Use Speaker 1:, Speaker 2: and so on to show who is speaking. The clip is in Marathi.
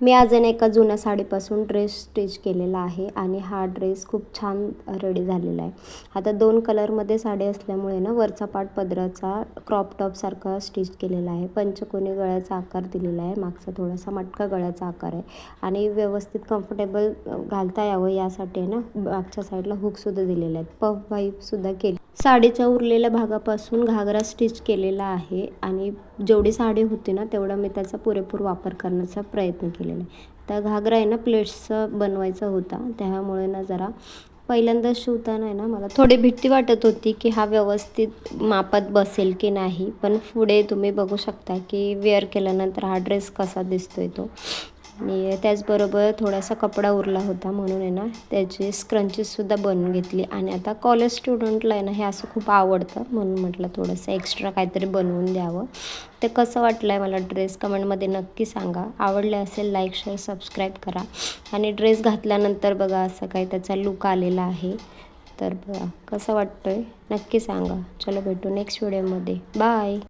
Speaker 1: मी आज एका जुन्या साडीपासून ड्रेस स्टिच केलेला आहे आणि हा ड्रेस खूप छान रेडी झालेला आहे. आता 2 कलरमध्ये साडी असल्यामुळे ना वरचा पार्ट पदराचा क्रॉप टॉपसारखा स्टिच केलेला आहे. पंचकोनी गळ्याचा आकार दिलेला आहे. मागचा थोडासा मटका गळ्याचा आकार आहे आणि व्यवस्थित कम्फर्टेबल घालता यावं यासाठी ना मागच्या साईडला हुकसुद्धा दिलेले आहेत. पफ वाईपसुद्धा केली. साडीच्या उरलेल्या भागापासून घागरा स्टिच केलेला आहे आणि जेवढी साडी होती ना तेवढा मी त्याचा पुरेपूर वापर करण्याचा प्रयत्न केलेला आहे. तर घागरा आहे ना प्लेट्सचा बनवायचा होता, त्यामुळे ना जरा पहिल्यांदा शिवताना आहे ना मला थोडी भीती वाटत होती की हा व्यवस्थित मापात बसेल की नाही. पण पुढे तुम्ही बघू शकता की वेअर केल्यानंतर हा ड्रेस कसा दिसतोय तो. आणि त्याचबरोबर थोडासा कपडा उरला होता म्हणून आहे ना त्याची स्क्रंचीसुद्धा बनवून घेतली. आणि आता कॉलेज स्टुडंटला आहे ना हे असं खूप आवडतं म्हणून म्हटलं थोडंसं एक्स्ट्रा काहीतरी बनवून द्यावं. ते कसं वाटलं आहे मला ड्रेस कमेंटमध्ये नक्की सांगा. आवडले असेल लाईक शेअर सबस्क्राईब करा. आणि ड्रेस घातल्यानंतर बघा असं काही त्याचा लुक आलेला आहे. तर बघा कसं वाटतं आहे नक्की सांगा. चलो भेटू नेक्स्ट व्हिडिओमध्ये. बाय.